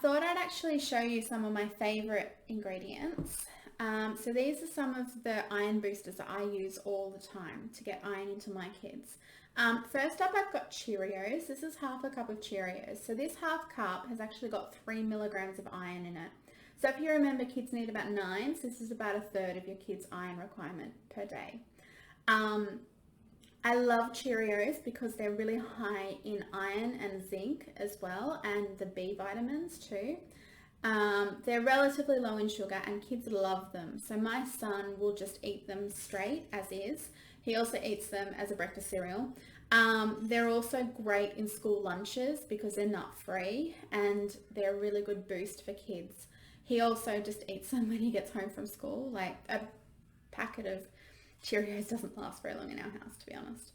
thought I'd actually show you some of my favorite ingredients. So these are some of the iron boosters that I use all the time to get iron into my kids. First up, I've got Cheerios. This is half a cup of Cheerios. So this half cup has actually got 3 milligrams of iron in it. So if you remember, kids need about 9, so this is about a third of your kids' iron requirement per day. I love Cheerios because they're really high in iron and zinc as well, and the B vitamins too. They're relatively low in sugar and kids love them. So my son will just eat them straight as is. He also eats them as a breakfast cereal. They're also great in school lunches because they're nut free and they're a really good boost for kids. He also just eats them when he gets home from school. Like a packet of Cheerios doesn't last very long in our house, to be honest.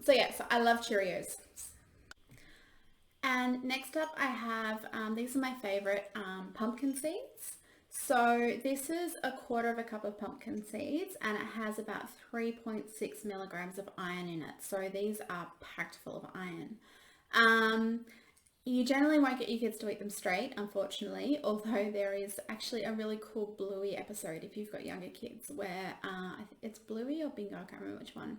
So I love Cheerios. And next up I have, these are my favorite, pumpkin seeds. So this is a quarter of a cup of pumpkin seeds and it has about 3.6 milligrams of iron in it. So these are packed full of iron. You generally won't get your kids to eat them straight, unfortunately, although there is actually a really cool Bluey episode if you've got younger kids where it's Bluey or Bingo, I can't remember which one,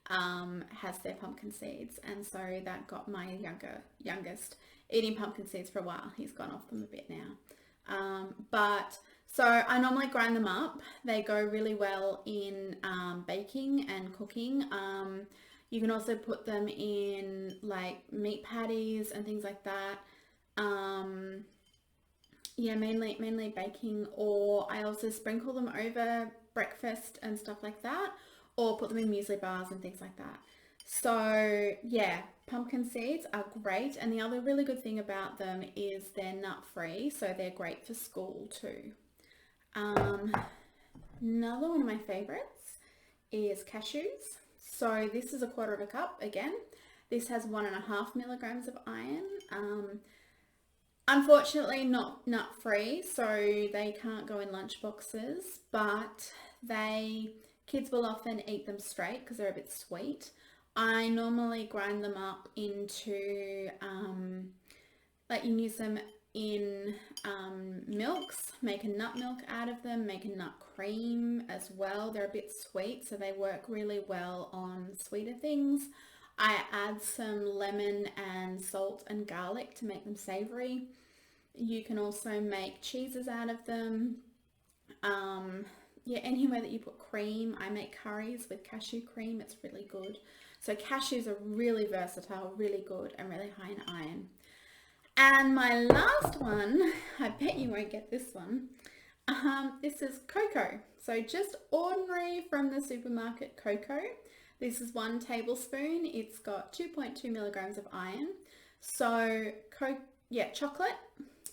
has their pumpkin seeds, and so that got my youngest eating pumpkin seeds for a while. He's gone off them a bit now. So I normally grind them up. They go really well in baking and cooking. You can also put them in like meat patties and things like that. Yeah, mainly baking, or I also sprinkle them over breakfast and stuff like that, or put them in muesli bars and things like that. So yeah, pumpkin seeds are great, and the other really good thing about them is they're nut free, so they're great for school too. Another one of my favorites is cashews. So this is a quarter of a cup again. This has 1.5 milligrams of iron. Unfortunately not nut free, so they can't go in lunch boxes, but kids will often eat them straight because they're a bit sweet. I normally grind them up into, like you can use them in milks, make a nut milk out of them, make a nut cream as well. They're a bit sweet, so they work really well on sweeter things. I add some lemon and salt and garlic to make them savory. You can also make cheeses out of them. Yeah, anywhere that you put cream. I make curries with cashew cream. It's really good. So cashews are really versatile, really good, and really high in iron. And my last one, I bet you won't get this one. This is cocoa. So just ordinary from the supermarket cocoa. This is 1 tablespoon. It's got 2.2 milligrams of iron. So chocolate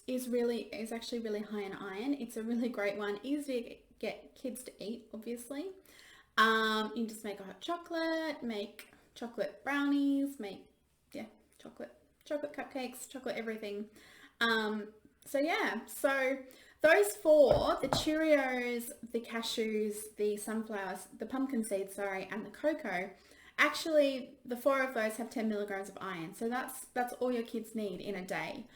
is actually really high in iron. It's a really great one, easy to get kids to eat, obviously. You can just make a hot chocolate, make chocolate brownies, make chocolate cupcakes, chocolate everything. So those 4, the Cheerios, the cashews, the sunflowers, the pumpkin seeds, and the cocoa, actually the 4 of those have 10 milligrams of iron. So that's all your kids need in a day.